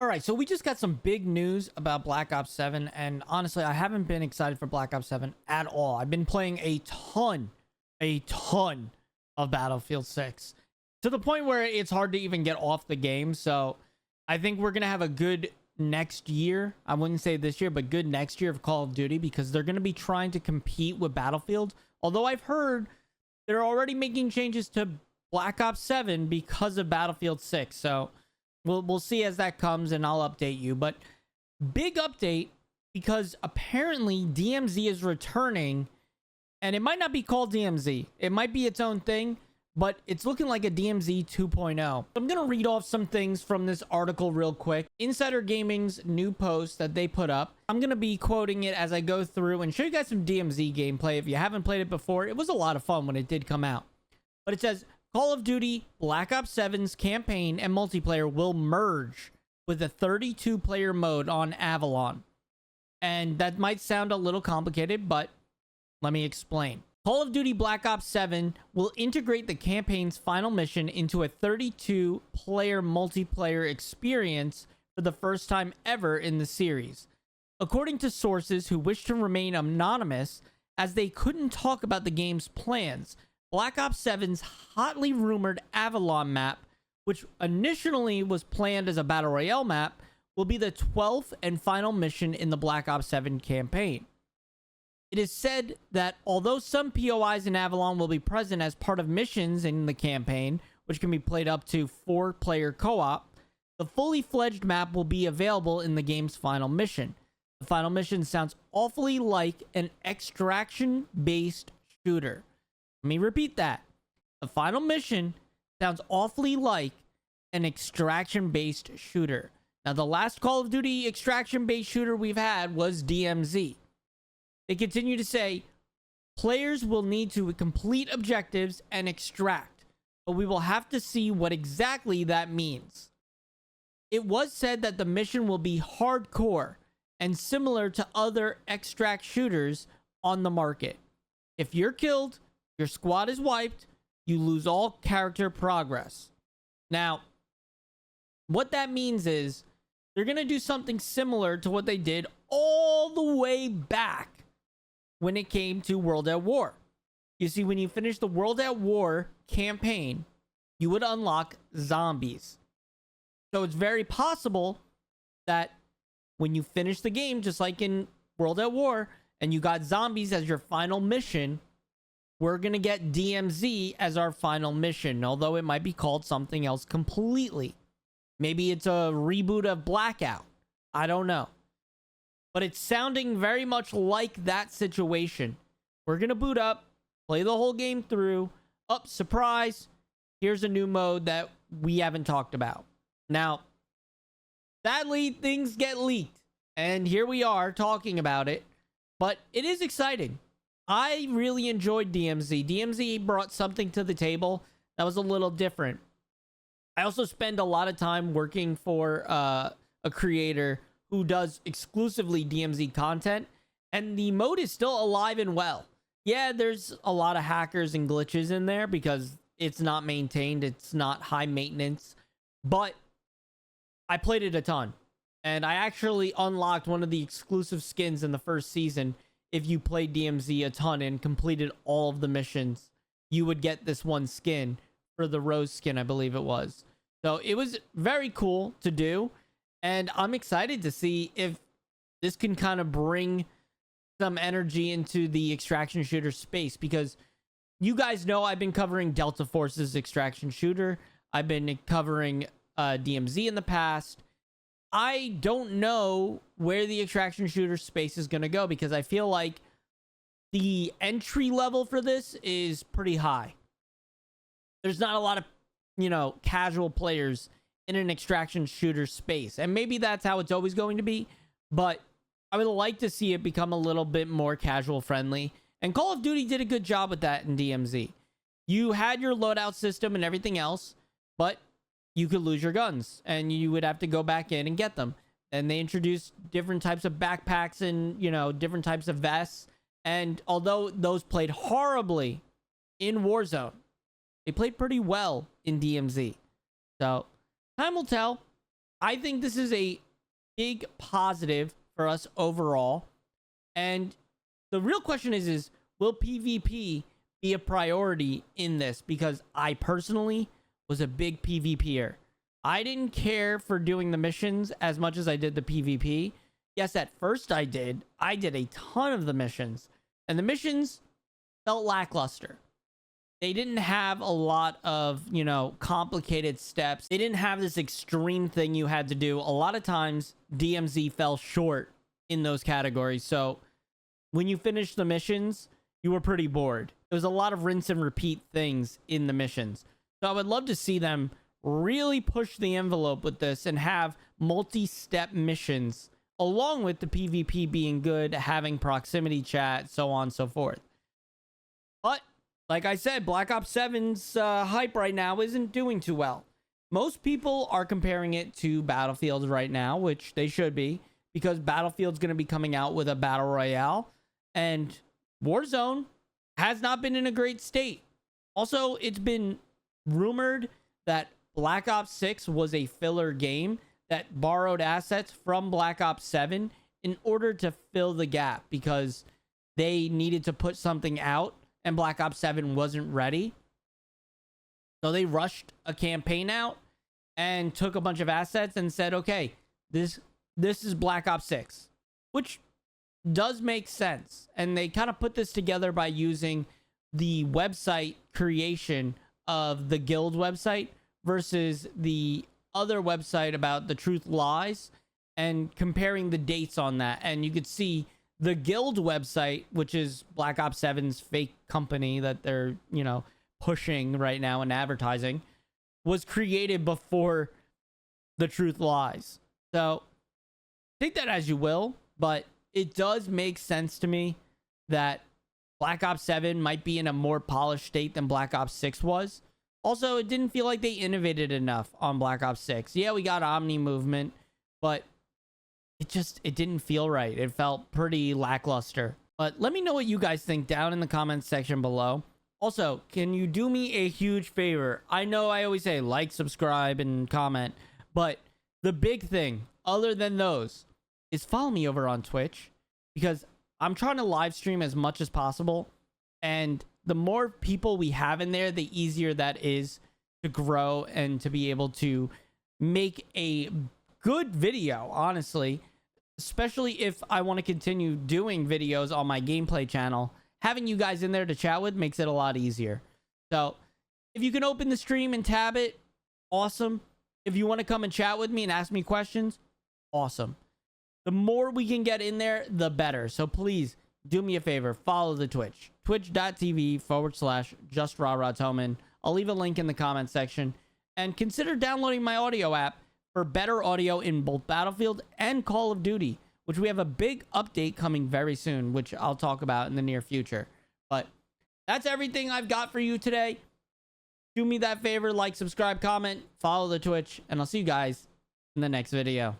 All right, so we just got some big news about Black Ops 7, and honestly, I haven't been excited for Black Ops 7 at all. I've been playing a ton of Battlefield 6 to the point where it's hard to even get off the game. So I think we're going to have a good next year. I wouldn't say this year, but good next year of Call of Duty because they're going to be trying to compete with Battlefield. Although I've heard they're already making changes to Black Ops 7 because of Battlefield 6. So we'll see as that comes, and I'll update you. But big update because apparently DMZ is returning, and it might not be called DMZ. It might be its own thing, but it's looking like a DMZ 2.0. I'm going to read off some things from this article real quick. Insider Gaming's new post that they put up. I'm going to be quoting it as I go through and show you guys some DMZ gameplay. If you haven't played it before, it was a lot of fun when it did come out. But it says, Call of Duty Black Ops 7's campaign and multiplayer will merge with a 32-player mode on Avalon. And that might sound a little complicated, but let me explain. Call of Duty Black Ops 7 will integrate the campaign's final mission into a 32-player multiplayer experience for the first time ever in the series. According to sources who wish to remain anonymous, as they couldn't talk about the game's plans, Black Ops 7's hotly rumored Avalon map, which initially was planned as a Battle Royale map, will be the 12th and final mission in the Black Ops 7 campaign. It is said that although some POIs in Avalon will be present as part of missions in the campaign, which can be played up to 4-player co-op, the fully fledged map will be available in the game's final mission. The final mission sounds awfully like an extraction-based shooter. Let me repeat that. The final mission sounds awfully like an extraction-based shooter. Now, the last Call of Duty extraction-based shooter we've had was DMZ. They continue to say, players will need to complete objectives and extract, but we will have to see what exactly that means. It was said that the mission will be hardcore and similar to other extract shooters on the market. If you're killed, your squad is wiped, you lose all character progress. Now, what that means is they're going to do something similar to what they did all the way back when it came to World at War. You see, when you finish the World at War campaign, you would unlock zombies. So it's very possible that when you finish the game, just like in World at War, and you got zombies as your final mission, we're going to get DMZ as our final mission, although it might be called something else completely. Maybe it's a reboot of Blackout. I don't know. But it's sounding very much like that situation. We're going to boot up, play the whole game through. Oh, surprise. Here's a new mode that we haven't talked about. Now, sadly, things get leaked. And here we are talking about it. But it is exciting. I really enjoyed DMZ. DMZ brought something to the table that was a little different. I also spend a lot of time working for a creator who does exclusively DMZ content, and the mode is still alive and well. Yeah, there's a lot of hackers and glitches in there because it's not maintained, it's not high maintenance, but I played it a ton, and I actually unlocked one of the exclusive skins in the first season. If you played DMZ a ton and completed all of the missions, you would get this one skin for the Rose skin, I believe it was. So it was very cool to do. And I'm excited to see if this can kind of bring some energy into the extraction shooter space, because you guys know I've been covering Delta Force's extraction shooter. I've been covering DMZ in the past. I don't know where the extraction shooter space is going to go, because I feel like the entry level for this is pretty high. There's not a lot of, casual players in an extraction shooter space. And maybe that's how it's always going to be, but I would like to see it become a little bit more casual friendly. And Call of Duty did a good job with that in DMZ. You had your loadout system and everything else, but you could lose your guns and you would have to go back in and get them. And they introduced different types of backpacks and, different types of vests. And although those played horribly in Warzone, they played pretty well in DMZ. So time will tell. I think this is a big positive for us overall. And the real question is will PvP be a priority in this? Because I personally was a big PvPer. I didn't care for doing the missions as much as I did the PvP. Yes, at first I did. I did a ton of the missions. And the missions felt lackluster. They didn't have a lot of, you know, complicated steps. They didn't have this extreme thing you had to do. A lot of times, DMZ fell short in those categories. So when you finished the missions, you were pretty bored. There was a lot of rinse and repeat things in the missions. So I would love to see them really push the envelope with this and have multi-step missions along with the PvP being good, having proximity chat, so on and so forth. But like I said, Black Ops 7's hype right now isn't doing too well. Most people are comparing it to Battlefield right now, which they should be, because Battlefield's going to be coming out with a Battle Royale, and Warzone has not been in a great state. Also, it's been rumored that Black Ops 6 was a filler game that borrowed assets from Black Ops 7 in order to fill the gap because they needed to put something out and Black Ops 7 wasn't ready. So they rushed a campaign out and took a bunch of assets and said, okay, this is Black Ops 6, which does make sense. And they kind of put this together by using the website creation of the guild website versus the other website about the truth lies and comparing the dates on that. And you could see the guild website, which is Black Ops 7's fake company that they're, you know, pushing right now in advertising, was created before the truth lies. So take that as you will, but it does make sense to me that Black Ops 7 might be in a more polished state than Black Ops 6 was. Also, it didn't feel like they innovated enough on Black Ops 6. Yeah, we got Omni movement, but it didn't feel right. It felt pretty lackluster. But let me know what you guys think down in the comments section below. Also, can you do me a huge favor? I know I always say like, subscribe, and comment, but the big thing, other than those, is follow me over on Twitch, because I'm trying to live stream as much as possible, and the more people we have in there, the easier that is to grow and to be able to make a good video, honestly, especially if I want to continue doing videos on my gameplay channel. Having you guys in there to chat with makes it a lot easier. So if you can open the stream and tab it, awesome. If you want to come and chat with me and ask me questions, awesome. The more we can get in there, the better. So please do me a favor, follow the Twitch, twitch.tv/JustRaraToman. I'll leave a link in the comment section, and consider downloading my audio app for better audio in both Battlefield and Call of Duty, which we have a big update coming very soon, which I'll talk about in the near future. But that's everything I've got for you today. Do me that favor, like, subscribe, comment, follow the Twitch, and I'll see you guys in the next video.